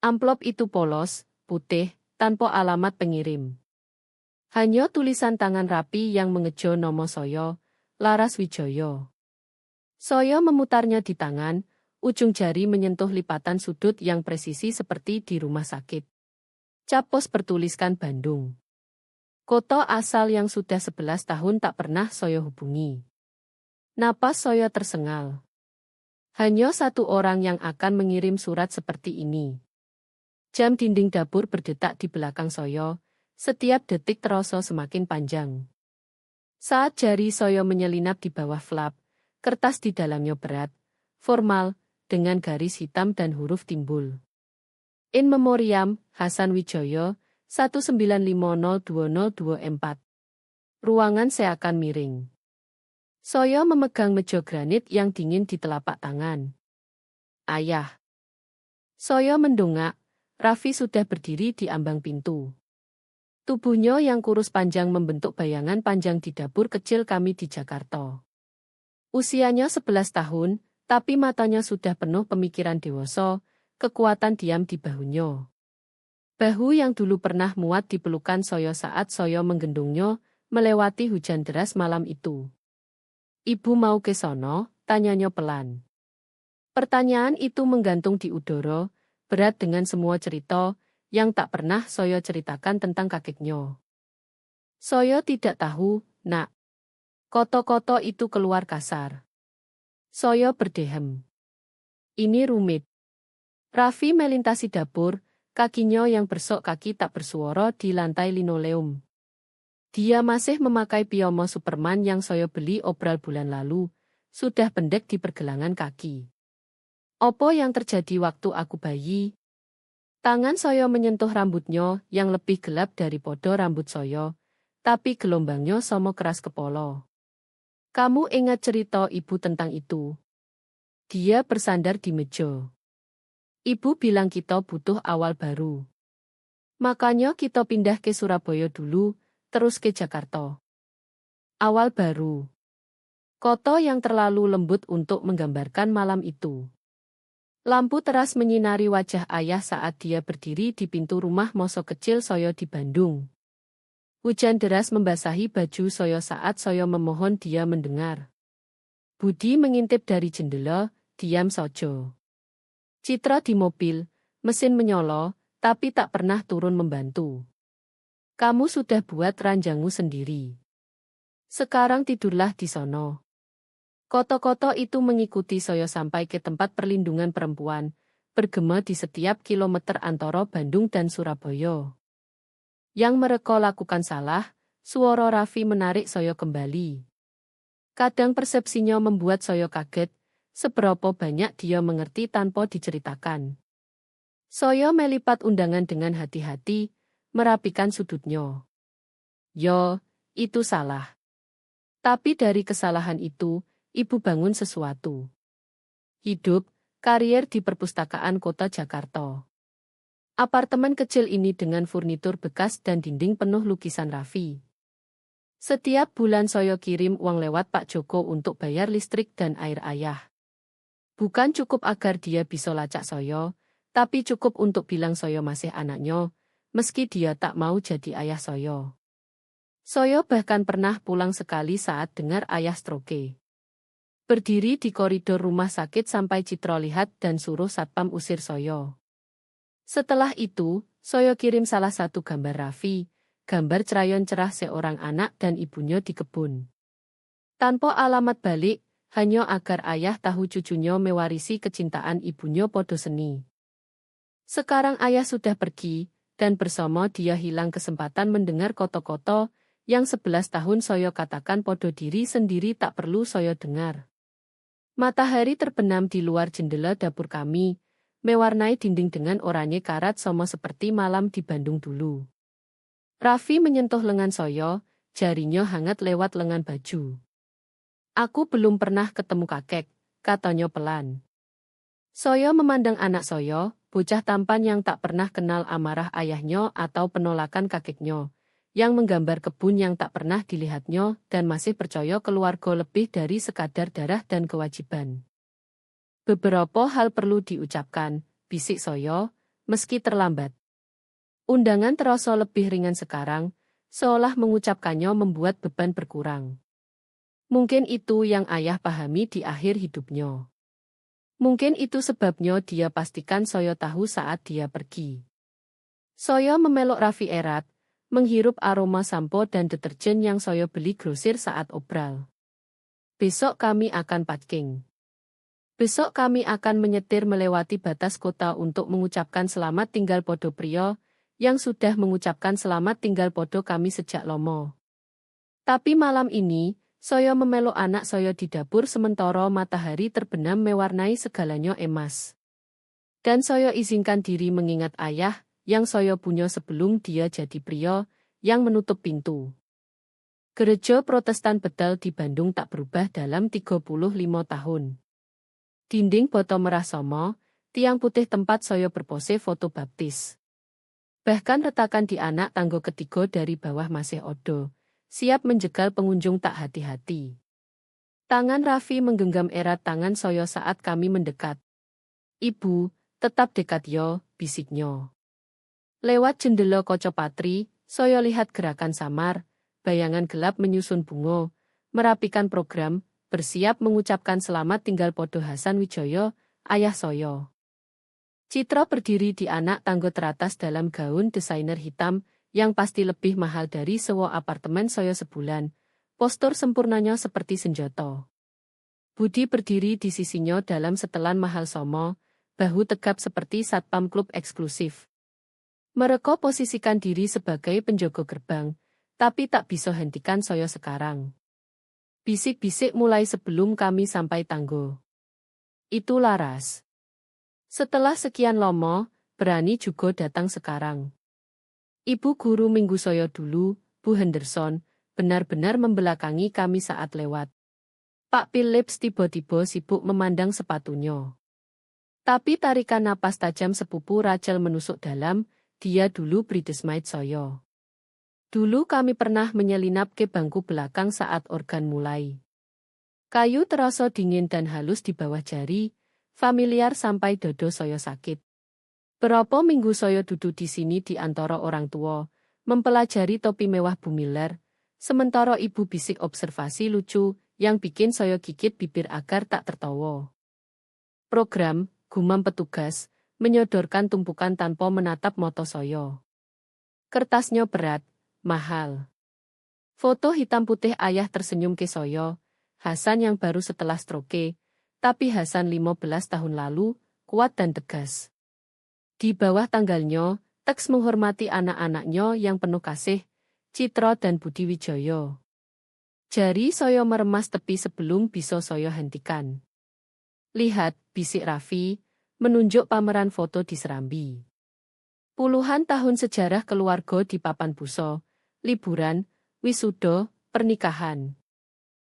Amplop itu polos, putih, tanpa alamat pengirim. Hanya tulisan tangan rapi yang mengejo nomo Soyo, Laras Wijoyo. Soyo memutarnya di tangan, ujung jari menyentuh lipatan sudut yang presisi seperti di rumah sakit. Cap pos bertuliskan Bandung. Kota asal yang sudah 11 tahun tak pernah Soyo hubungi. Napas Soyo tersengal. Hanya satu orang yang akan mengirim surat seperti ini. Jam dinding dapur berdetak di belakang Soyo, setiap detik terasa semakin panjang. Saat jari Soyo menyelinap di bawah flap, kertas di dalamnya berat, formal, dengan garis hitam dan huruf timbul. In Memoriam, Hasan Wijoyo, 19502024. Ruangan seakan miring. Soyo memegang meja granit yang dingin di telapak tangan. Ayah. Soyo mendongak. Raffi sudah berdiri di ambang pintu. Tubuhnya yang kurus panjang membentuk bayangan panjang di dapur kecil kami di Jakarta. Usianya 11 tahun, tapi matanya sudah penuh pemikiran dewasa, kekuatan diam di bahunya. Bahu yang dulu pernah muat di pelukan Soyo saat Soyo menggendongnya, melewati hujan deras malam itu. Ibu mau ke sono? Tanyanya pelan. Pertanyaan itu menggantung di udara, berat dengan semua cerita yang tak pernah Soyo ceritakan tentang kakeknya. Soyo tidak tahu, nak. Koto-koto itu keluar kasar. Soyo berdehem. Ini rumit. Raffi melintasi dapur, kakinya yang bersok kaki tak bersuara di lantai linoleum. Dia masih memakai piyama Superman yang Soyo beli obral bulan lalu, sudah pendek di pergelangan kaki. Apa yang terjadi waktu aku bayi? Tangan Soyo menyentuh rambutnya yang lebih gelap daripada rambut Soyo, tapi gelombangnya sama keras kepala. Kamu ingat cerita ibu tentang itu? Dia bersandar di meja. Ibu bilang kita butuh awal baru. Makanya kita pindah ke Surabaya dulu, terus ke Jakarta. Awal baru. Kota yang terlalu lembut untuk menggambarkan malam itu. Lampu teras menyinari wajah ayah saat dia berdiri di pintu rumah masa kecil Soyo di Bandung. Hujan deras membasahi baju Soyo saat Soyo memohon dia mendengar. Budi mengintip dari jendela, diam saja. Citra di mobil, mesin menyala, tapi tak pernah turun membantu. Kamu sudah buat ranjangmu sendiri. Sekarang tidurlah di sono. Koto-koto itu mengikuti Soyo sampai ke tempat perlindungan perempuan, bergema di setiap kilometer antara Bandung dan Surabaya. Yang mereka lakukan salah, suara Raffi menarik Soyo kembali. Kadang persepsinya membuat Soyo kaget, seberapa banyak dia mengerti tanpa diceritakan. Soyo melipat undangan dengan hati-hati, merapikan sudutnya. Yo, itu salah. Tapi dari kesalahan itu, Ibu bangun sesuatu. Hidup, karier di perpustakaan kota Jakarta. Apartemen kecil ini dengan furnitur bekas dan dinding penuh lukisan Raffi. Setiap bulan Soyo kirim uang lewat Pak Joko untuk bayar listrik dan air ayah. Bukan cukup agar dia bisa lacak Soyo, tapi cukup untuk bilang Soyo masih anaknya, meski dia tak mau jadi ayah Soyo. Soyo bahkan pernah pulang sekali saat dengar ayah stroke. Berdiri di koridor rumah sakit sampai Citra lihat dan suruh satpam usir Soyo. Setelah itu, Soyo kirim salah satu gambar Raffi, gambar cerayon cerah seorang anak dan ibunya di kebun. Tanpa alamat balik, hanya agar ayah tahu cucunya mewarisi kecintaan ibunya podo seni. Sekarang ayah sudah pergi, dan bersama dia hilang kesempatan mendengar koto-koto, yang 11 tahun Soyo katakan podo diri sendiri tak perlu Soyo dengar. Matahari terbenam di luar jendela dapur kami, mewarnai dinding dengan oranye karat sama seperti malam di Bandung dulu. Raffi menyentuh lengan Soyo, jarinya hangat lewat lengan baju. Aku belum pernah ketemu kakek, katanya pelan. Soyo memandang anak Soyo, bocah tampan yang tak pernah kenal amarah ayahnya atau penolakan kakeknya, yang menggambar kebun yang tak pernah dilihatnya dan masih percaya keluarga lebih dari sekadar darah dan kewajiban. Beberapa hal perlu diucapkan, bisik Soyo, meski terlambat. Undangan terasa lebih ringan sekarang, seolah mengucapkannya membuat beban berkurang. Mungkin itu yang ayah pahami di akhir hidupnya. Mungkin itu sebabnya dia pastikan saya tahu saat dia pergi. Saya memeluk Raffi erat, menghirup aroma sampo dan deterjen yang saya beli grosir saat obral. Besok kami akan packing. Besok kami akan menyetir melewati batas kota untuk mengucapkan selamat tinggal podo prio, yang sudah mengucapkan selamat tinggal podo kami sejak lomo. Tapi malam ini, saya memeluk anak saya di dapur sementara matahari terbenam mewarnai segalanya emas. Dan saya izinkan diri mengingat ayah, yang saya punya sebelum dia jadi pria, yang menutup pintu. Gereja Protestan Bedal di Bandung tak berubah dalam 35 tahun. Dinding boto merah somo, tiang putih tempat saya berpose foto baptis. Bahkan retakan di anak tangga ketiga dari bawah masih odo, siap menjegal pengunjung tak hati-hati. Tangan Raffi menggenggam erat tangan saya saat kami mendekat. Ibu, tetap dekat yo, bisiknya. Lewat jendela kaca patri, saya lihat gerakan samar, bayangan gelap menyusun bunga, merapikan program, bersiap mengucapkan selamat tinggal podo Hasan Wijaya, ayah saya. Citra berdiri di anak tangga teratas dalam gaun desainer hitam, yang pasti lebih mahal dari sewa apartemen saya sebulan. Postur sempurnanya seperti senjata. Budi berdiri di sisinya dalam setelan mahal somo, bahu tegap seperti satpam klub eksklusif. Mereka posisikan diri sebagai penjaga gerbang, tapi tak bisa hentikan saya sekarang. Bisik-bisik mulai sebelum kami sampai tangga. Itu Laras. Setelah sekian lama, berani juga datang sekarang. Ibu guru minggu saya dulu, Bu Henderson, benar-benar membelakangi kami saat lewat. Pak Phillips tiba-tiba sibuk memandang sepatunya. Tapi tarikan napas tajam sepupu Rachel menusuk dalam, dia dulu bridesmaid saya. Dulu kami pernah menyelinap ke bangku belakang saat organ mulai. Kayu terasa dingin dan halus di bawah jari, familiar sampai dodo saya sakit. Berapa minggu saya duduk di sini di antara orang tua, mempelajari topi mewah Bu Miller, sementara ibu bisik observasi lucu yang bikin saya gigit bibir agar tak tertawa. Program, gumam petugas, menyodorkan tumpukan tanpa menatap mata saya. Kertasnya berat, mahal. Foto hitam putih ayah tersenyum ke saya, Hasan yang baru setelah stroke, tapi Hasan 15 tahun lalu, kuat dan tegas. Di bawah tanggalnya, teks menghormati anak-anaknya yang penuh kasih, Citra dan Budi Wijaya. Jari saya meremas tepi sebelum bisa saya hentikan. Lihat, bisik Raffi, menunjuk pameran foto di Serambi. Puluhan tahun sejarah keluarga di papan buso, liburan, wisuda, pernikahan.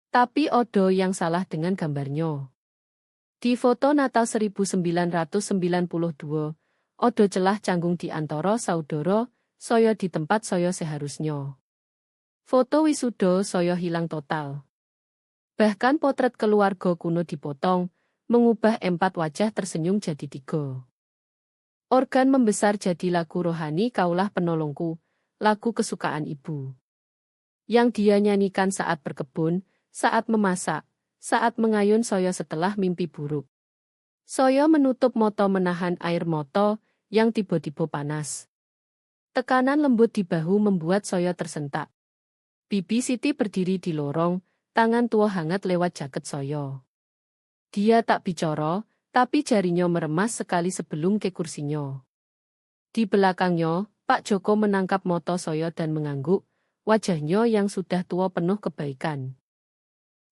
Tapi odo yang salah dengan gambarnya. Di foto Natal 1992, odo celah canggung di antara saudara, saya di tempat saya seharusnya. Foto wisuda saya hilang total. Bahkan potret keluarga kuno dipotong, mengubah 4 wajah tersenyum jadi 3. Organ membesar jadi lagu rohani Kaulah Penolongku, lagu kesukaan ibu. Yang dia nyanyikan saat berkebun, saat memasak, saat mengayun saya setelah mimpi buruk. Saya menutup mata menahan air mata yang tiba-tiba panas. Tekanan lembut di bahu membuat saya tersentak. Bibi Siti berdiri di lorong, tangan tua hangat lewat jaket saya. Dia tak bicara, tapi jarinya meremas sekali sebelum ke kursinya. Di belakangnya, Pak Joko menangkap mata saya dan mengangguk, wajahnya yang sudah tua penuh kebaikan.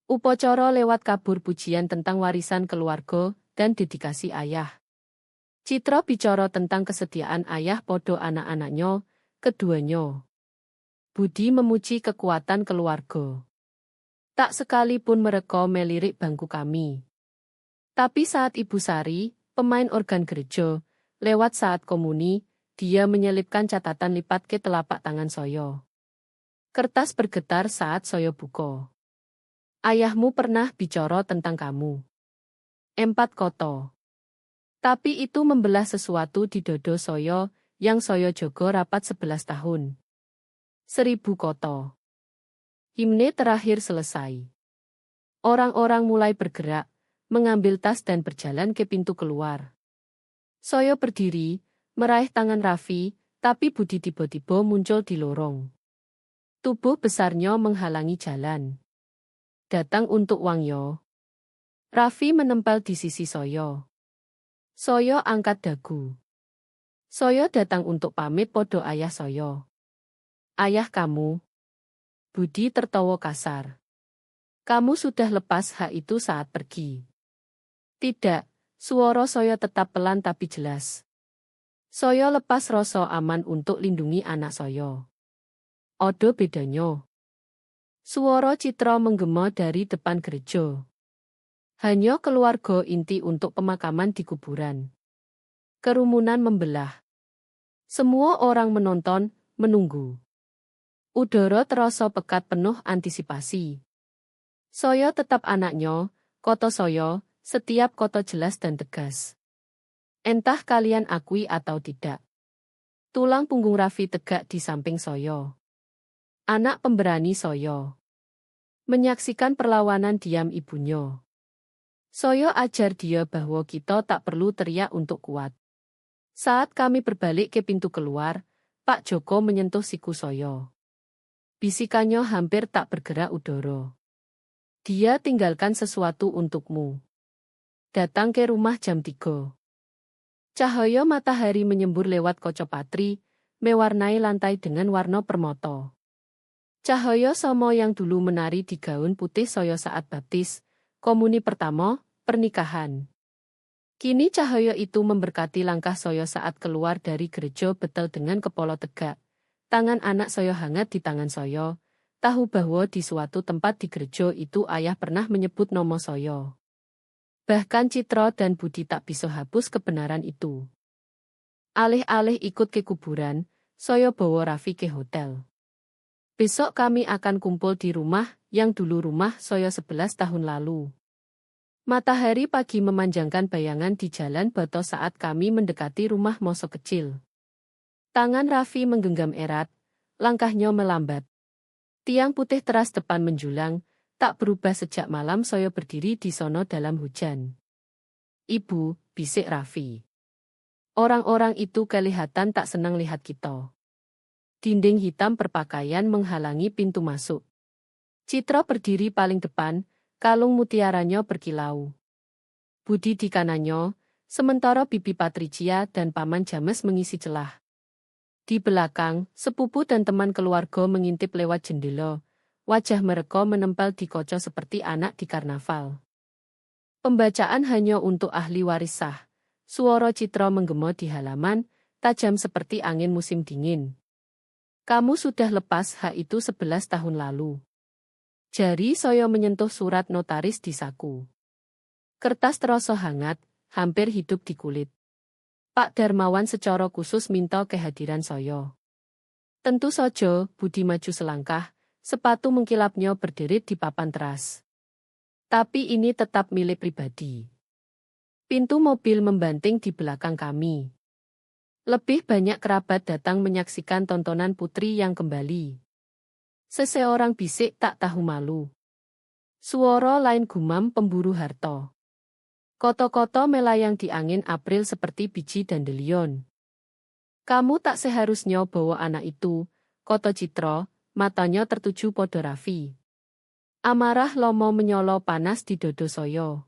Upacara lewat kabur pujian tentang warisan keluarga dan dedikasi ayah. Citra bicara tentang kesetiaan ayah podo anak-anaknya, keduanya. Budi memuji kekuatan keluarga. Tak sekalipun mereka melirik bangku kami. Tapi saat Ibu Sari, pemain organ gereja, lewat saat komuni, dia menyelipkan catatan lipat ke telapak tangan saya. Kertas bergetar saat saya buka. Ayahmu pernah bicara tentang kamu. 4 kota. Tapi itu membelah sesuatu di dodo saya, yang saya jaga rapat 11 tahun. 1000 koto. Himne terakhir selesai. Orang-orang mulai bergerak, mengambil tas dan berjalan ke pintu keluar. Saya berdiri, meraih tangan Raffi, tapi Budi tiba-tiba muncul di lorong. Tubuh besarnya menghalangi jalan. Datang untuk Wangyo. Raffi menempel di sisi saya. Saya angkat dagu. Saya datang untuk pamit podo ayah saya. Ayah kamu. Budi tertawa kasar. Kamu sudah lepas hak itu saat pergi. Tidak, suara saya tetap pelan tapi jelas. Saya lepas rasa aman untuk lindungi anak saya. Odo bedanya. Suara Citra menggema dari depan gereja. Hanya keluarga inti untuk pemakaman di kuburan. Kerumunan membelah. Semua orang menonton, menunggu. Udara terasa pekat penuh antisipasi. Saya tetap anaknya, koto saya, setiap koto jelas dan tegas. Entah kalian akui atau tidak. Tulang punggung Raffi tegak di samping saya. Anak pemberani saya. Menyaksikan perlawanan diam ibunya. Saya ajar dia bahwa kita tak perlu teriak untuk kuat. Saat kami berbalik ke pintu keluar, Pak Joko menyentuh siku saya. Bisikannya hampir tak bergerak udara. Dia tinggalkan sesuatu untukmu. Datang ke rumah jam 3. Cahaya matahari menyembur lewat kaca patri, mewarnai lantai dengan warna permata. Cahaya Somo yang dulu menari di gaun putih saya saat baptis, komuni pertama, pernikahan. Kini cahaya itu memberkati langkah saya saat keluar dari gereja betel dengan kepala tegak. Tangan anak saya hangat di tangan saya, tahu bahwa di suatu tempat di gereja itu ayah pernah menyebut nama saya. Bahkan Citra dan Budi tak bisa hapus kebenaran itu. Alih-alih ikut ke kuburan, saya bawa Raffi ke hotel. Besok kami akan kumpul di rumah, yang dulu rumah saya 11 tahun lalu. Matahari pagi memanjangkan bayangan di jalan bata saat kami mendekati rumah Moso kecil. Tangan Raffi menggenggam erat, langkahnya melambat. Tiang putih teras depan menjulang, tak berubah sejak malam saya berdiri di sono dalam hujan. Ibu, bisik Raffi. Orang-orang itu kelihatan tak senang lihat kita. Dinding hitam berpakaian menghalangi pintu masuk. Citra berdiri paling depan, kalung mutiaranya berkilau. Budi di kanannya, sementara Bibi Patricia dan Paman James mengisi celah. Di belakang, sepupu dan teman keluarga mengintip lewat jendela. Wajah mereka menempel di kaca seperti anak di karnaval. Pembacaan hanya untuk ahli waris sah. Suara Citra menggema di halaman, tajam seperti angin musim dingin. Kamu sudah lepas hak itu 11 tahun lalu. Jari saya menyentuh surat notaris di saku. Kertas terasa hangat, hampir hidup di kulit. Pak Darmawan secara khusus minta kehadiran saya. Tentu saja, Budi maju selangkah, sepatu mengkilapnya berderit di papan teras. Tapi ini tetap milik pribadi. Pintu mobil membanting di belakang kami. Lebih banyak kerabat datang menyaksikan tontonan putri yang kembali. Seseorang bisik tak tahu malu. Suara lain gumam pemburu harta. Koto-koto melayang di angin April seperti biji dandelion. Kamu tak seharusnya bawa anak itu, koto Citra, matanya tertuju pada Raffi. Amarah lomo menyolo panas di dodo saya.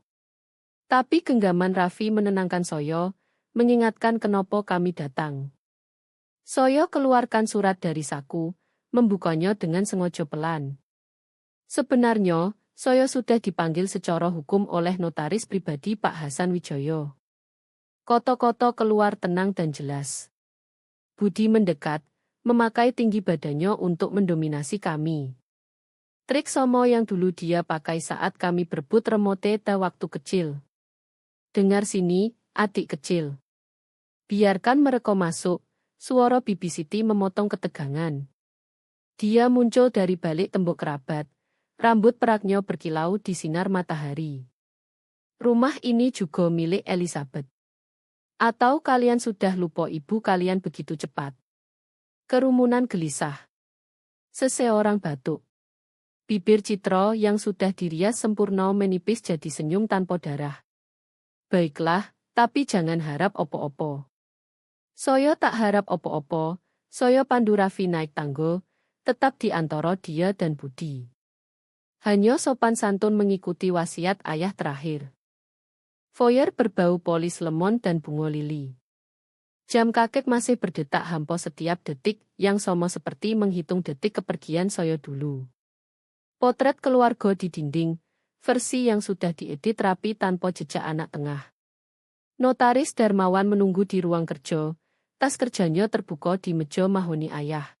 Tapi genggaman Raffi menenangkan saya, mengingatkan kenapa kami datang. Saya keluarkan surat dari saku, membukanya dengan sengaja pelan. Sebenarnya, saya sudah dipanggil secara hukum oleh notaris pribadi Pak Hasan Wijoyo. Koto-koto keluar tenang dan jelas. Budi mendekat, memakai tinggi badannya untuk mendominasi kami. Trik Somo yang dulu dia pakai saat kami berebut remote waktu kecil. Dengar sini, adik kecil. Biarkan mereka masuk, suara Bibi Siti memotong ketegangan. Dia muncul dari balik tembok kerabat. Rambut peraknya berkilau di sinar matahari. Rumah ini juga milik Elizabeth. Atau kalian sudah lupa ibu kalian begitu cepat? Kerumunan gelisah. Seseorang batuk. Bibir Citra yang sudah dirias sempurna menipis jadi senyum tanpa darah. Baiklah, tapi jangan harap opo-opo. Saya tak harap opo-opo, saya pandu Raffi naik tangga, tetap di antara dia dan Budi. Hanya sopan santun mengikuti wasiat ayah terakhir. Foyer berbau polis lemon dan bunga lili. Jam kakek masih berdetak hampa setiap detik yang sama seperti menghitung detik kepergian saya dulu. Potret keluarga di dinding, versi yang sudah diedit rapi tanpa jejak anak tengah. Notaris Darmawan menunggu di ruang kerja, tas kerjanya terbuka di meja mahoni ayah.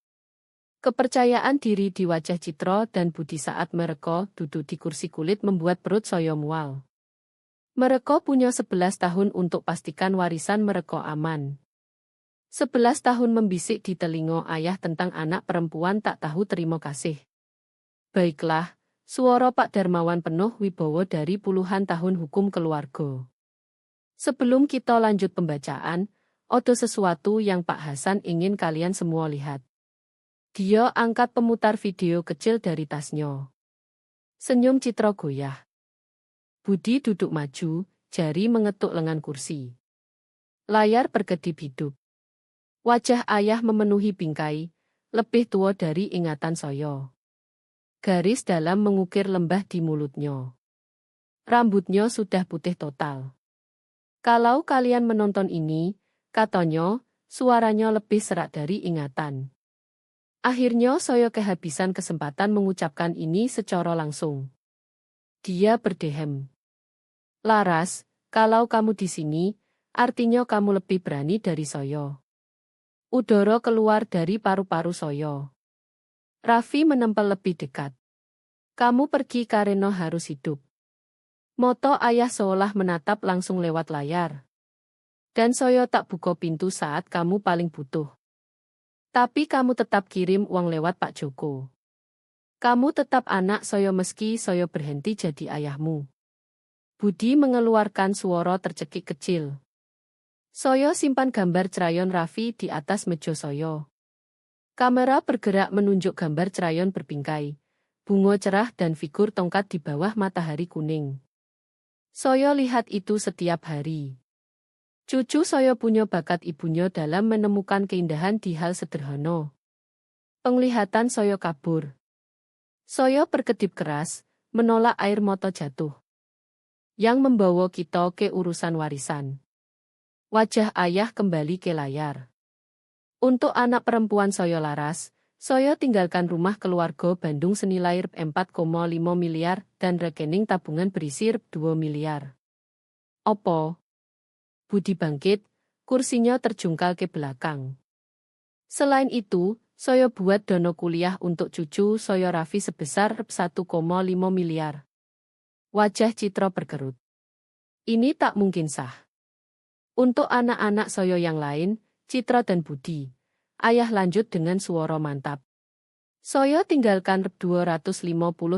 Kepercayaan diri di wajah Citra dan Budi saat mereka duduk di kursi kulit membuat perut saya mual. Mereka punya 11 tahun untuk pastikan warisan mereka aman. 11 tahun membisik di telinga ayah tentang anak perempuan tak tahu terima kasih. Baiklah, suara Pak Darmawan penuh wibawa dari puluhan tahun hukum keluarga. Sebelum kita lanjut pembacaan, ada sesuatu yang Pak Hasan ingin kalian semua lihat. Dia angkat pemutar video kecil dari tasnya. Senyum Citra goyah. Budi duduk maju, jari mengetuk lengan kursi. Layar berkedip hidup. Wajah ayah memenuhi bingkai, lebih tua dari ingatan saya. Garis dalam mengukir lembah di mulutnya. Rambutnya sudah putih total. Kalau kalian menonton ini, katanya, suaranya lebih serak dari ingatan. Akhirnya saya kehabisan kesempatan mengucapkan ini secara langsung. Dia berdehem. Laras, kalau kamu di sini, artinya kamu lebih berani dari saya. Udara keluar dari paru-paru saya. Raffi menempel lebih dekat. Kamu pergi karena harus hidup. Moto ayah seolah menatap langsung lewat layar. Dan saya tak buka pintu saat kamu paling butuh. Tapi kamu tetap kirim uang lewat Pak Joko. Kamu tetap anak saya meski saya berhenti jadi ayahmu. Budi mengeluarkan suara tercekik kecil. Saya simpan gambar cerayon Raffi di atas meja saya. Kamera bergerak menunjuk gambar cerayon berbingkai, bunga cerah dan figur tongkat di bawah matahari kuning. Saya lihat itu setiap hari. Cucu saya punya bakat ibunya dalam menemukan keindahan di hal sederhana. Penglihatan saya kabur. Saya berkedip keras, menolak air mata jatuh. Yang membawa kita ke urusan warisan. Wajah ayah kembali ke layar. Untuk anak perempuan saya Laras, saya tinggalkan rumah keluarga Bandung senilai 4,5 miliar dan rekening tabungan berisi 2 miliar. Opo? Budi bangkit, kursinya terjungkal ke belakang. Selain itu, saya buat dana kuliah untuk cucu saya Raffi sebesar 1,5 miliar. Wajah Citra berkerut. Ini tak mungkin sah. Untuk anak-anak saya yang lain, Citra dan Budi, ayah lanjut dengan suara mantap. Saya tinggalkan 250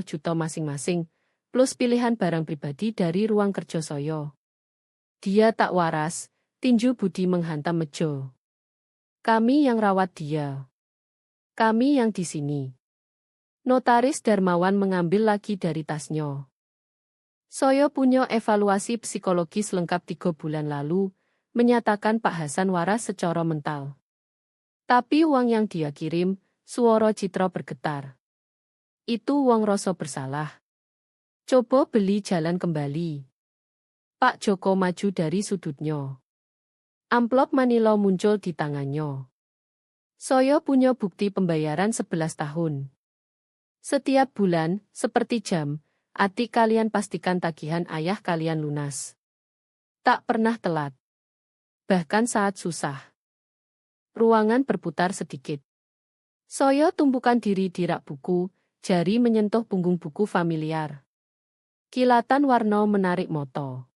juta masing-masing, plus pilihan barang pribadi dari ruang kerja saya. Dia tak waras, tinju Budi menghantam meja. Kami yang rawat dia. Kami yang di sini. Notaris Darmawan mengambil lagi dari tasnya. Saya punya evaluasi psikologis lengkap 3 bulan lalu, menyatakan Pak Hasan waras secara mental. Tapi uang yang dia kirim, suara Citra bergetar. Itu uang rasa bersalah. Coba beli jalan kembali. Pak Joko maju dari sudutnya. Amplop manila muncul di tangannya. Saya punya bukti pembayaran 11 tahun. Setiap bulan, seperti jam, adik kalian pastikan tagihan ayah kalian lunas. Tak pernah telat. Bahkan saat susah. Ruangan berputar sedikit. Saya tumpukan diri di rak buku, jari menyentuh punggung buku familiar. Kilatan warna menarik mata.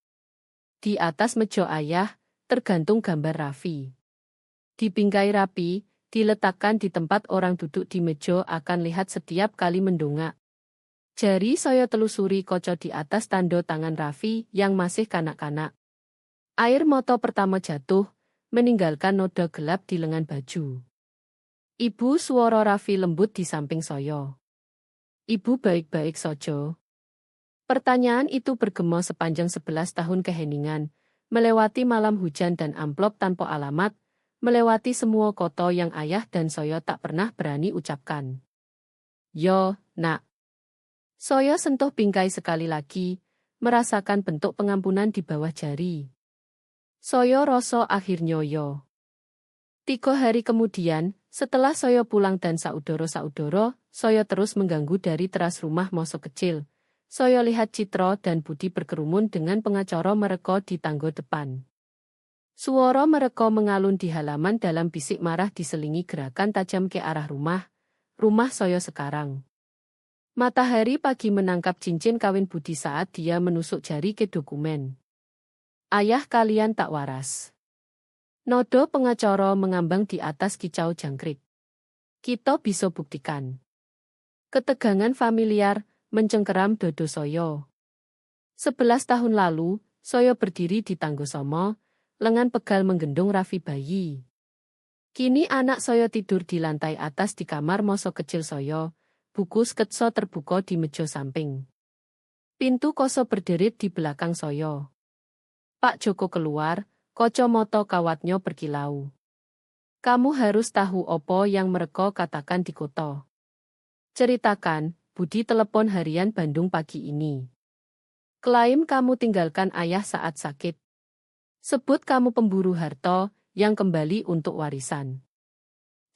Di atas meja ayah, tergantung gambar Raffi. Dibingkai rapi, diletakkan di tempat orang duduk di meja akan lihat setiap kali mendongak. Jari saya telusuri kaca di atas tanda tangan Raffi yang masih kanak-kanak. Air mata pertama jatuh, meninggalkan noda gelap di lengan baju. Ibu, suara Raffi lembut di samping saya. Ibu baik-baik saja. Pertanyaan itu bergema sepanjang 11 tahun keheningan, melewati malam hujan dan amplop tanpa alamat, melewati semua kota yang ayah dan saya tak pernah berani ucapkan. Yo, nak. Saya sentuh bingkai sekali lagi, merasakan bentuk pengampunan di bawah jari. Saya rasa akhirnya yo. 3 hari kemudian, setelah saya pulang dan saudara-saudara, saya terus mengganggu dari teras rumah masa kecil. Saya lihat Citra dan Budi berkerumun dengan pengacara mereka di tangga depan. Suara mereka mengalun di halaman dalam bisik marah diselingi gerakan tajam ke arah rumah saya sekarang. Matahari pagi menangkap cincin kawin Budi saat dia menusuk jari ke dokumen. Ayah kalian tak waras. Nodo pengacara mengambang di atas kicau jangkrik. Kita bisa buktikan. Ketegangan familiar mencengkeram dodo saya. 11 tahun lalu, saya berdiri di tangga sama, lengan pegal menggendong Raffi bayi. Kini anak saya tidur di lantai atas di kamar masa kecil saya, buku sketsa terbuka di meja samping. Pintu koso berderit di belakang saya. Pak Joko keluar, kacamata kawatnya berkilau. Kamu harus tahu apa yang mereka katakan di kota. Ceritakan, Budi telepon harian Bandung pagi ini. Klaim kamu tinggalkan ayah saat sakit. Sebut kamu pemburu harta yang kembali untuk warisan.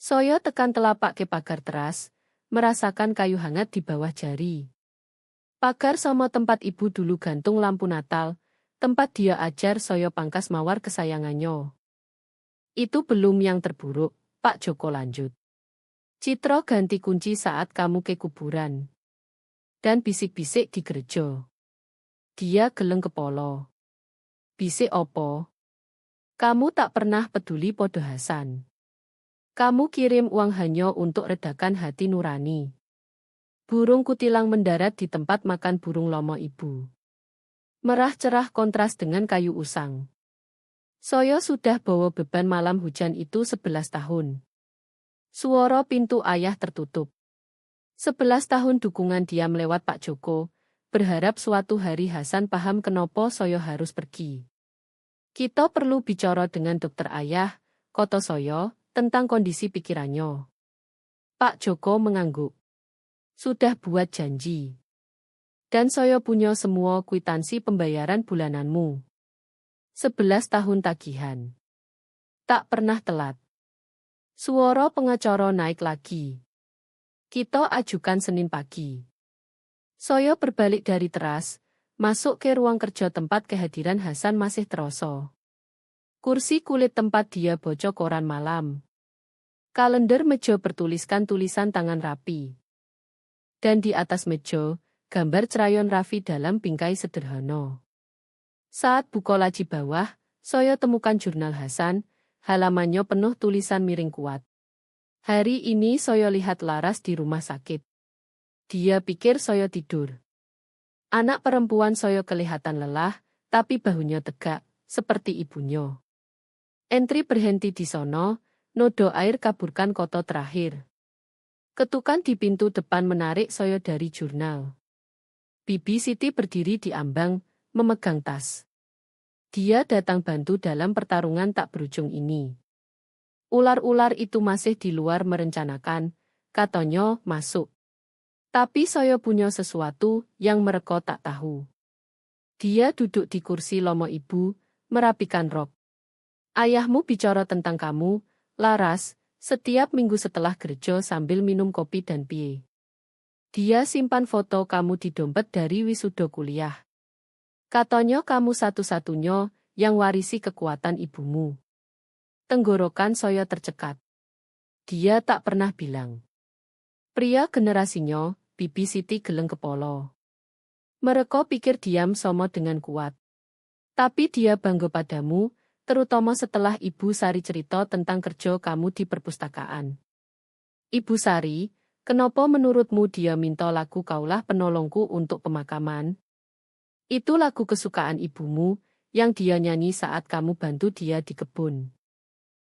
Saya tekan telapak ke pagar teras, merasakan kayu hangat di bawah jari. Pagar sama tempat ibu dulu gantung lampu Natal, tempat dia ajar saya pangkas mawar kesayangannya. Itu belum yang terburuk, Pak Joko lanjut. Citra ganti kunci saat kamu ke kuburan. Dan bisik-bisik di gereja. Dia geleng kepala. Bisik opo? Kamu tak pernah peduli podo Hasan. Kamu kirim uang hanya untuk redakan hati nurani. Burung kutilang mendarat di tempat makan burung lomo ibu. Merah cerah kontras dengan kayu usang. Saya sudah bawa beban malam hujan itu 11 tahun. Suara pintu ayah tertutup. 11 tahun dukungan diam lewat Pak Joko, berharap suatu hari Hasan paham kenapa saya harus pergi. Kita perlu bicara dengan dokter ayah, kata saya, tentang kondisi pikirannya. Pak Joko mengangguk. Sudah buat janji. Dan saya punya semua kwitansi pembayaran bulananmu. 11 tahun tagihan. Tak pernah telat. Suara pengacara naik lagi. Kita ajukan Senin pagi. Saya berbalik dari teras, masuk ke ruang kerja tempat kehadiran Hasan masih terasa. Kursi kulit tempat dia baca koran malam. Kalender meja bertuliskan tulisan tangan rapi. Dan di atas meja, gambar cerayon Raffi dalam bingkai sederhana. Saat buka laci bawah, saya temukan jurnal Hasan, halamannya penuh tulisan miring kuat. Hari ini saya lihat Laras di rumah sakit. Dia pikir saya tidur. Anak perempuan saya kelihatan lelah, tapi bahunya tegak, seperti ibunya. Entri berhenti di sono, nodo air kaburkan koto terakhir. Ketukan di pintu depan menarik saya dari jurnal. Bibi Siti berdiri di ambang, memegang tas. Dia datang bantu dalam pertarungan tak berujung ini. Ular-ular itu masih di luar merencanakan, katanya masuk. Tapi saya punya sesuatu yang mereka tak tahu. Dia duduk di kursi lomo ibu, merapikan rok. Ayahmu bicara tentang kamu, Laras, setiap minggu setelah gereja sambil minum kopi dan pie. Dia simpan foto kamu di dompet dari wisuda kuliah. Katanya kamu satu-satunya yang warisi kekuatan ibumu. Tenggorokan saya tercekat. Dia tak pernah bilang. Pria generasinya, Bibi Siti geleng kepala. Mereka pikir diam sama dengan kuat. Tapi dia bangga padamu, terutama setelah Ibu Sari cerita tentang kerja kamu di perpustakaan. Ibu Sari, kenapa menurutmu dia minta lagu Kaulah Penolongku untuk pemakaman? Itu lagu kesukaan ibumu, yang dia nyanyi saat kamu bantu dia di kebun.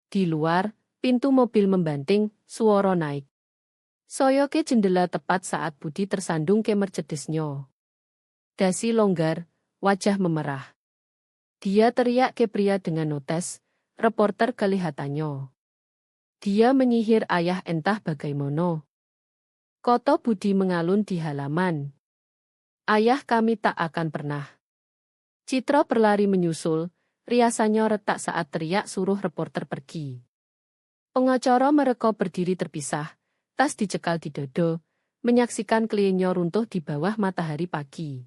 Di luar, pintu mobil membanting, suara naik. Saya ke jendela tepat saat Budi tersandung ke Mercedesnya. Dasi longgar, wajah memerah. Dia teriak ke pria dengan notes, reporter kelihatannya. Dia menyihir ayah entah bagaimana. Koto Budi mengalun di halaman. Ayah kami tak akan pernah. Citra berlari menyusul, riasannya retak saat teriak suruh reporter pergi. Pengacara mereka berdiri terpisah, tas dicekal di dada, menyaksikan kliennya runtuh di bawah matahari pagi.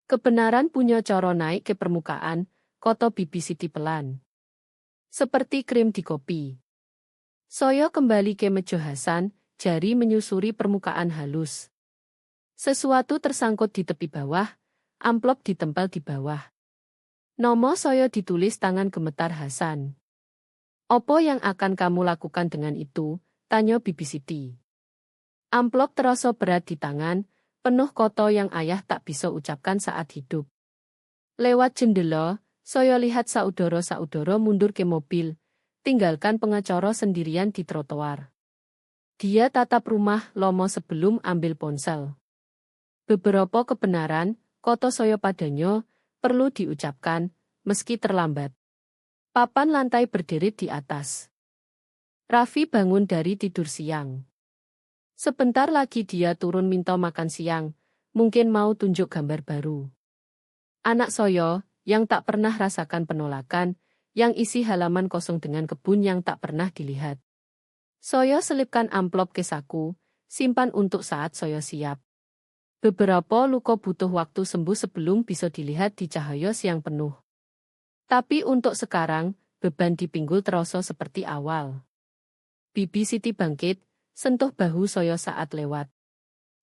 Kebenaran punya cara naik ke permukaan, koto bibi Siti pelan. Seperti krim di kopi. Saya kembali ke meja Hasan, jari menyusuri permukaan halus. Sesuatu tersangkut di tepi bawah, amplop ditempel di bawah. Nomo saya ditulis tangan gemetar Hasan. Apa yang akan kamu lakukan dengan itu? Tanya bibi Siti. Amplop terasa berat di tangan, penuh koto yang ayah tak bisa ucapkan saat hidup. Lewat jendela, saya lihat saudara-saudara mundur ke mobil, tinggalkan pengacara sendirian di trotoar. Dia tatap rumah lomo sebelum ambil ponsel. Beberapa kebenaran, koto saya padanya, perlu diucapkan, meski terlambat. Papan lantai berderet di atas. Raffi bangun dari tidur siang. Sebentar lagi dia turun minta makan siang, mungkin mau tunjuk gambar baru. Anak saya, yang tak pernah rasakan penolakan, yang isi halaman kosong dengan kebun yang tak pernah dilihat. Saya selipkan amplop ke saku, simpan untuk saat saya siap. Beberapa luka butuh waktu sembuh sebelum bisa dilihat di cahaya siang penuh. Tapi untuk sekarang, beban di pinggul terasa seperti awal. Bibi Siti bangkit, sentuh bahu saya saat lewat.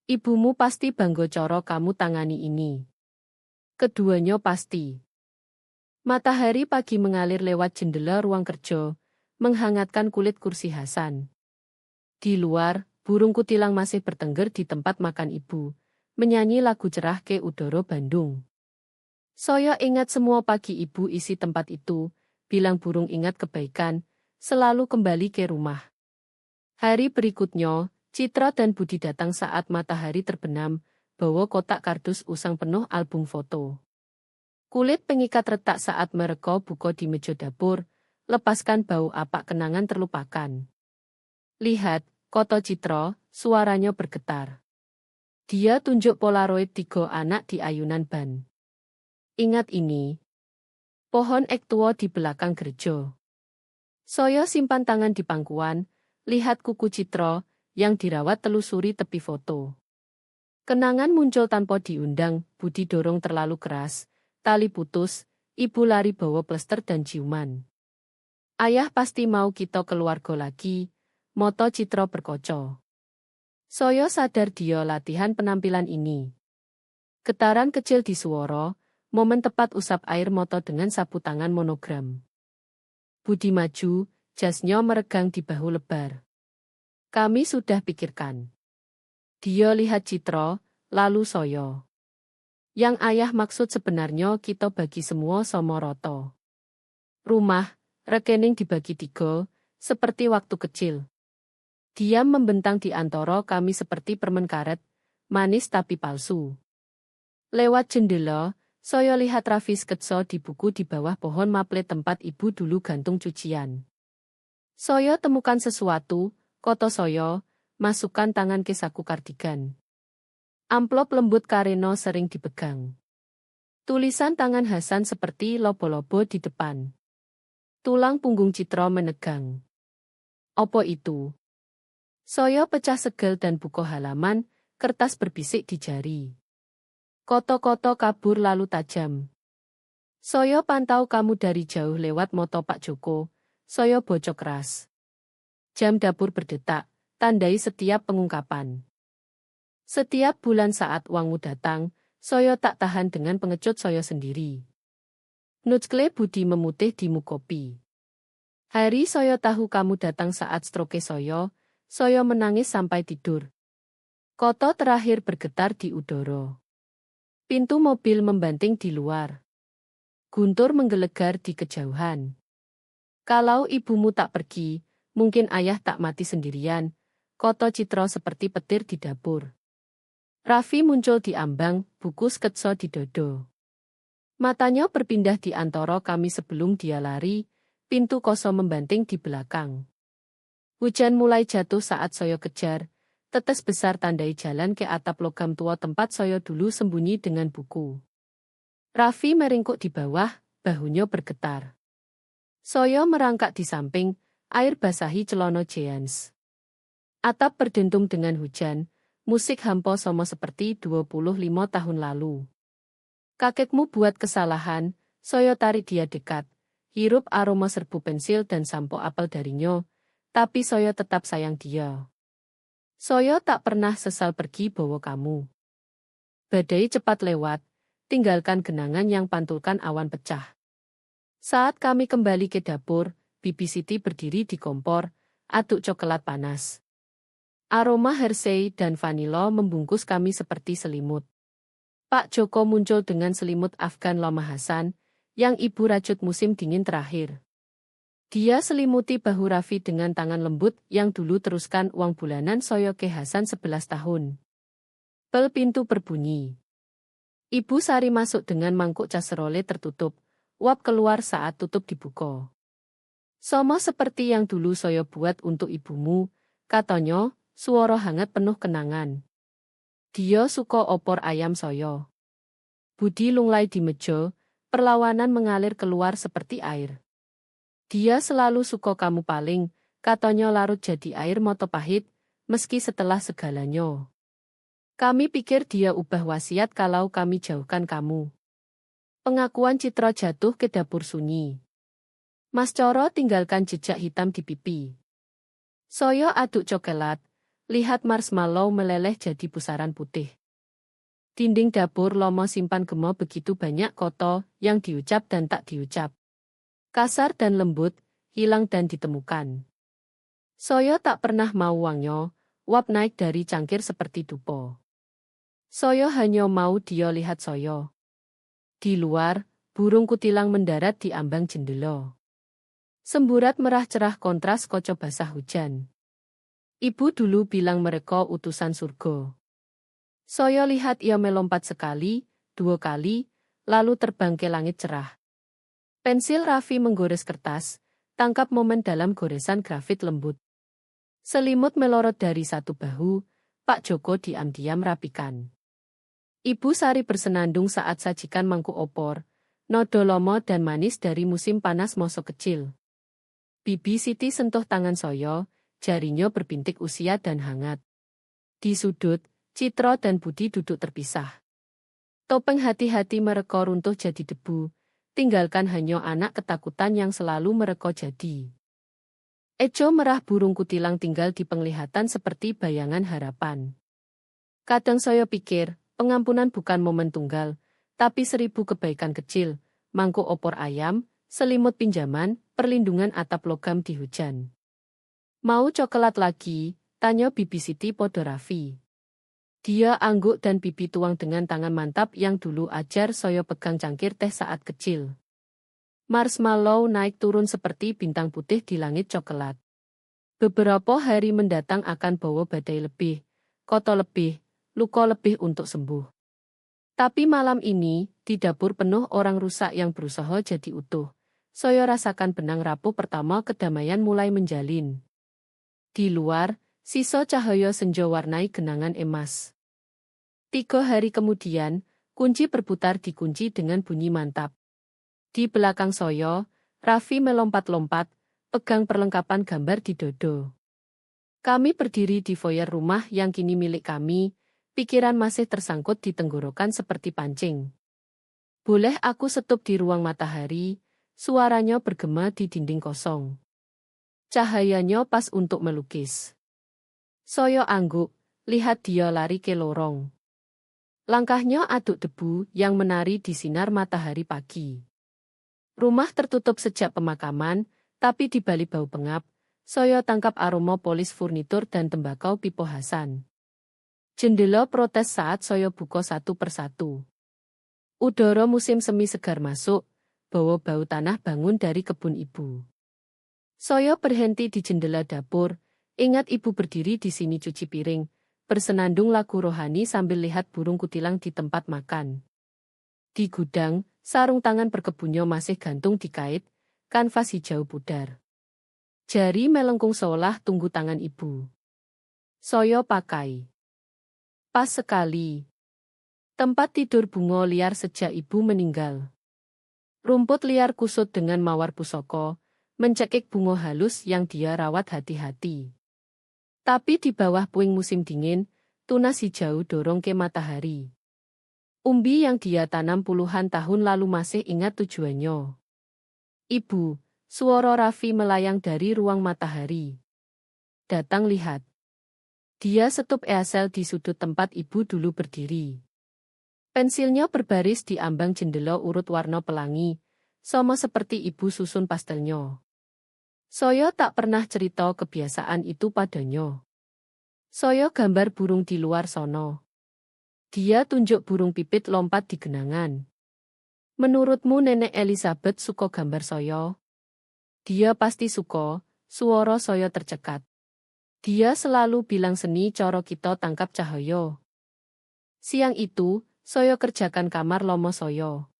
Ibumu pasti bangga cara kamu tangani ini. Keduanya pasti. Matahari pagi mengalir lewat jendela ruang kerja, menghangatkan kulit kursi Hasan. Di luar, burung kutilang masih bertengger di tempat makan ibu, menyanyi lagu cerah ke udara Bandung. Saya ingat semua pagi ibu isi tempat itu, bilang burung ingat kebaikan, selalu kembali ke rumah. Hari berikutnya, Citra dan Budi datang saat matahari terbenam, bawa kotak kardus usang penuh album foto. Kulit pengikat retak saat mereka buka di meja dapur, lepaskan bau apak kenangan terlupakan. Lihat, koto Citra, suaranya bergetar. Dia tunjuk polaroid 3 anak di ayunan ban. Ingat ini. Pohon ek tua di belakang gereja. Saya simpan tangan di pangkuan, lihat kuku Citra, yang dirawat telusuri tepi foto. Kenangan muncul tanpa diundang, Budi dorong terlalu keras, tali putus, ibu lari bawa plester dan ciuman. Ayah pasti mau kita keluarga lagi, moto Citra berkoco. Saya sadar dia latihan penampilan ini. Getaran kecil di suara, momen tepat usap air mata dengan sapu tangan monogram. Budi maju, jasnya meregang di bahu lebar. Kami sudah pikirkan. Dia lihat Citra, lalu saya. Yang ayah maksud sebenarnya kita bagi semua sama rata. Rumah, rekening dibagi 3, seperti waktu kecil. Diam membentang di antara kami seperti permen karet, manis tapi palsu. Lewat jendela, saya lihat Raffi sketsa di buku di bawah pohon maple tempat ibu dulu gantung cucian. Saya temukan sesuatu, koto saya, masukkan tangan ke saku kardigan. Amplop lembut Kareno sering dipegang. Tulisan tangan Hasan seperti lobo-lobo di depan. Tulang punggung Citra menegang. Apa itu? Saya pecah segel dan buka halaman, kertas berbisik di jari. Koto-koto kabur lalu tajam. Saya pantau kamu dari jauh lewat moto Pak Joko, saya bocok keras. Jam dapur berdetak, tandai setiap pengungkapan. Setiap bulan saat uangmu datang, saya tak tahan dengan pengecut saya sendiri. Nutskle Budi memutih di mukopi. Hari saya tahu kamu datang saat stroke saya menangis sampai tidur. Koto terakhir bergetar di udara. Pintu mobil membanting di luar. Guntur menggelegar di kejauhan. Kalau ibumu tak pergi, mungkin ayah tak mati sendirian, kata Citro seperti petir di dapur. Raffi muncul di ambang, buku sketsa di dodo. Matanya berpindah di antara kami sebelum dia lari, pintu kosong membanting di belakang. Hujan mulai jatuh saat saya kejar, tetes besar tandai jalan ke atap logam tua tempat saya dulu sembunyi dengan buku. Raffi meringkuk di bawah, bahunya bergetar. Saya merangkak di samping, air basahi celana jeans. Atap berdentum dengan hujan, musik hampa sama seperti 25 tahun lalu. Kakekmu buat kesalahan, saya tarik dia dekat, hirup aroma serbu pensil dan sampo apel darinya, tapi saya tetap sayang dia. Saya tak pernah sesal pergi bawa kamu. Badai cepat lewat, tinggalkan genangan yang pantulkan awan pecah. Saat kami kembali ke dapur, Bibi Siti berdiri di kompor, aduk coklat panas. Aroma Hershey dan vanila membungkus kami seperti selimut. Pak Joko muncul dengan selimut Afgan Lama Hasan, yang ibu rajut musim dingin terakhir. Dia selimuti bahu Raffi dengan tangan lembut yang dulu teruskan uang bulanan saya ke Hasan 11 tahun. Bel pintu berbunyi. Ibu Sari masuk dengan mangkuk caserole tertutup. Uap keluar saat tutup dibuka. Sama seperti yang dulu saya buat untuk ibumu, katanya, suara hangat penuh kenangan. Dia suka opor ayam saya. Budi lunglai di meja, perlawanan mengalir keluar seperti air. Dia selalu suka kamu paling, katanya larut jadi air mata pahit, meski setelah segalanya. Kami pikir dia ubah wasiat kalau kami jauhkan kamu. Pengakuan Citra jatuh ke dapur sunyi. Mas Coro tinggalkan jejak hitam di pipi. Soyo aduk coklat, lihat marshmallow meleleh jadi pusaran putih. Dinding dapur lomo simpan gema begitu banyak kata yang diucap dan tak diucap. Kasar dan lembut, hilang dan ditemukan. Soyo tak pernah mau uangnya, uap naik dari cangkir seperti dupo. Soyo hanya mau dia lihat Soyo. Di luar, burung kutilang mendarat di ambang jendela. Semburat merah cerah kontras kaca basah hujan. Ibu dulu bilang mereka utusan surga. Saya lihat ia melompat sekali, 2 kali, lalu terbang ke langit cerah. Pensil Raffi menggores kertas, tangkap momen dalam goresan grafit lembut. Selimut melorot dari satu bahu, Pak Joko diam-diam rapikan. Ibu Sari bersenandung saat sajikan mangkuk opor, nodo lomo dan manis dari musim panas masa kecil. Bibi Siti sentuh tangan Soyo, jarinya berbintik usia dan hangat. Di sudut, Citro dan Budi duduk terpisah. Topeng hati-hati mereka runtuh jadi debu, tinggalkan hanya anak ketakutan yang selalu mereka jadi. Eco merah burung kutilang tinggal di penglihatan seperti bayangan harapan. Kadang Soyo pikir, pengampunan bukan momen tunggal, tapi 1000 kebaikan kecil, mangkuk opor ayam, selimut pinjaman, perlindungan atap logam di hujan. Mau coklat lagi? Tanya Bibi Siti pada Raffi. Dia angguk dan pipi tuang dengan tangan mantap yang dulu ajar Soyo pegang cangkir teh saat kecil. Marshmallow naik turun seperti bintang putih di langit coklat. Beberapa hari mendatang akan bawa badai lebih, koto lebih, luka lebih untuk sembuh. Tapi malam ini, di dapur penuh orang rusak yang berusaha jadi utuh, Soyo rasakan benang rapuh pertama kedamaian mulai menjalin. Di luar, sisa cahaya senja warnai genangan emas. 3 hari kemudian, kunci berputar dikunci dengan bunyi mantap. Di belakang Soyo, Raffi melompat-lompat, pegang perlengkapan gambar di dodo. Kami berdiri di foyer rumah yang kini milik kami, pikiran masih tersangkut di tenggorokan seperti pancing. Boleh aku setup di ruang matahari, suaranya bergema di dinding kosong. Cahayanya pas untuk melukis. Soyo angguk, lihat dia lari ke lorong. Langkahnya aduk debu yang menari di sinar matahari pagi. Rumah tertutup sejak pemakaman, tapi di balik bau pengap, Soyo tangkap aroma polis furnitur dan tembakau pipo Hasan. Jendela protes saat Soyo buka satu persatu. Udara musim semi segar masuk, bawa bau tanah bangun dari kebun ibu. Saya berhenti di jendela dapur, ingat ibu berdiri di sini cuci piring, bersenandung lagu rohani sambil lihat burung kutilang di tempat makan. Di gudang, sarung tangan perkebunnya masih gantung di kait, kanvas hijau pudar. Jari melengkung seolah tunggu tangan ibu. Saya pakai. Pas sekali. Tempat tidur bunga liar sejak ibu meninggal. Rumput liar kusut dengan mawar pusaka, mencekik bunga halus yang dia rawat hati-hati. Tapi di bawah puing musim dingin, tunas hijau dorong ke matahari. Umbi yang dia tanam puluhan tahun lalu masih ingat tujuannya. Ibu, suara Raffi melayang dari ruang matahari. Datang lihat. Dia setup esel di sudut tempat ibu dulu berdiri. Pensilnya berbaris di ambang jendela urut warna pelangi, sama seperti ibu susun pastelnya. Saya tak pernah cerita kebiasaan itu padanya. Saya gambar burung di luar sono. Dia tunjuk burung pipit lompat di genangan. Menurutmu Nenek Elizabeth suka gambar saya? Dia pasti suka, suara saya tercekat. Dia selalu bilang seni coro kita tangkap cahaya. Siang itu, saya kerjakan kamar lomo saya.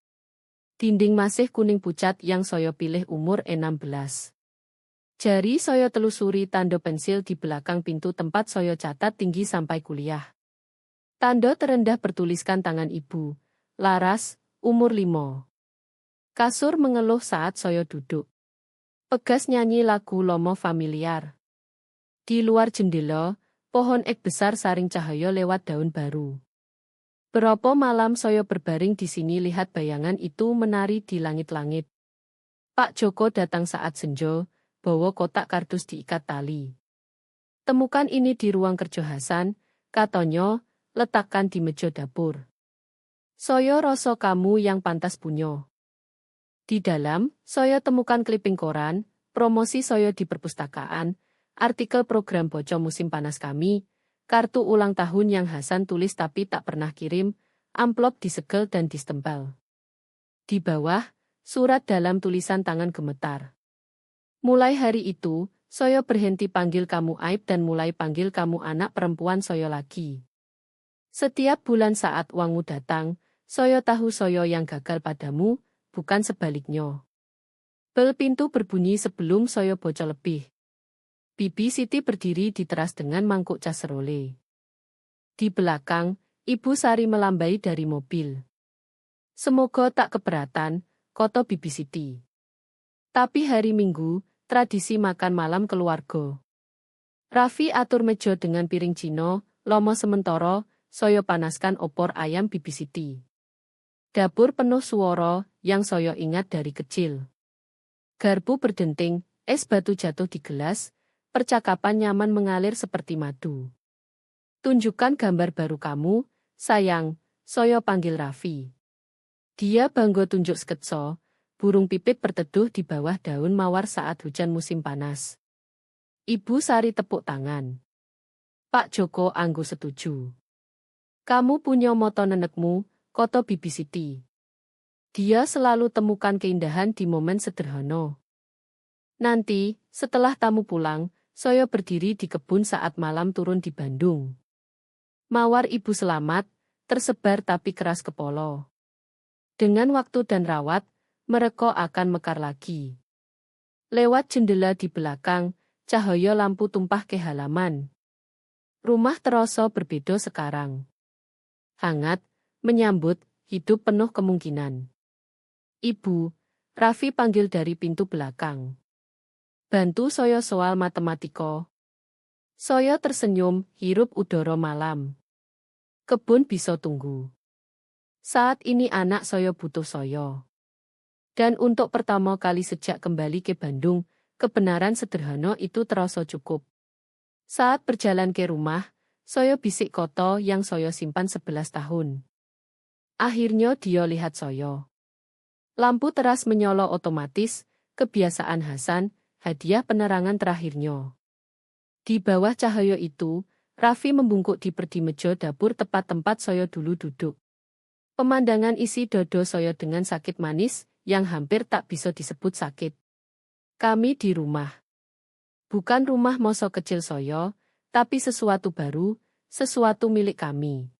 Dinding masih kuning pucat yang saya pilih umur 16. Jari saya telusuri tanda pensil di belakang pintu tempat saya catat tinggi sampai kuliah. Tanda terendah bertuliskan tangan ibu, Laras, umur 5. Kasur mengeluh saat saya duduk. Pegas nyanyi lagu lomo familiar. Di luar jendela, pohon ek besar saring cahaya lewat daun baru. Berapa malam saya berbaring di sini lihat bayangan itu menari di langit-langit. Pak Joko datang saat senja, bawa kotak kardus diikat tali. Temukan ini di ruang kerja Hasan, katanya, letakkan di meja dapur. Saya rasa kamu yang pantas punya. Di dalam, saya temukan kliping koran, promosi saya di perpustakaan, artikel program bocah musim panas kami, kartu ulang tahun yang Hasan tulis tapi tak pernah kirim, amplop disegel dan distempel. Di bawah, surat dalam tulisan tangan gemetar. Mulai hari itu, saya berhenti panggil kamu Aib dan mulai panggil kamu anak perempuan saya lagi. Setiap bulan saat uangmu datang, saya tahu saya yang gagal padamu, bukan sebaliknya. Bel pintu berbunyi sebelum saya bocor lebih. Bibi Siti berdiri di teras dengan mangkuk caserole. Di belakang, Ibu Sari melambai dari mobil. Semoga tak keberatan, kata Bibi Siti. Tapi hari Minggu, tradisi makan malam keluarga. Raffi atur meja dengan piring Cino, lomo sementara, saya panaskan opor ayam Bibi Siti. Dapur penuh suara yang saya ingat dari kecil. Garpu berdenting, es batu jatuh di gelas, percakapan nyaman mengalir seperti madu. Tunjukkan gambar baru kamu, sayang, saya panggil Raffi. Dia bangga tunjuk sketsa, burung pipit berteduh di bawah daun mawar saat hujan musim panas. Ibu Sari tepuk tangan. Pak Joko anggo setuju. Kamu punya moto nenekmu, kata Bibi Siti. Dia selalu temukan keindahan di momen sederhana. Nanti, setelah tamu pulang, saya berdiri di kebun saat malam turun di Bandung. Mawar ibu selamat, tersebar tapi keras kepala. Dengan waktu dan rawat, mereka akan mekar lagi. Lewat jendela di belakang, cahaya lampu tumpah ke halaman. Rumah terasa berbeda sekarang. Hangat, menyambut, hidup penuh kemungkinan. Ibu, Raffi panggil dari pintu belakang. Bantu saya soal matematika. Saya tersenyum, hirup udara malam. Kebun bisa tunggu. Saat ini anak saya butuh saya. Dan untuk pertama kali sejak kembali ke Bandung, kebenaran sederhana itu terasa cukup. Saat berjalan ke rumah, saya bisik koto yang saya simpan 11 tahun. Akhirnya dia lihat saya. Lampu teras menyala otomatis, kebiasaan Hasan, hadiah penerangan terakhirnya. Di bawah cahaya itu, Raffi membungkuk di perdi meja dapur tepat tempat saya dulu duduk. Pemandangan isi dada saya dengan sakit manis, yang hampir tak bisa disebut sakit. Kami di rumah. Bukan rumah masa kecil Soyo, tapi sesuatu baru, sesuatu milik kami.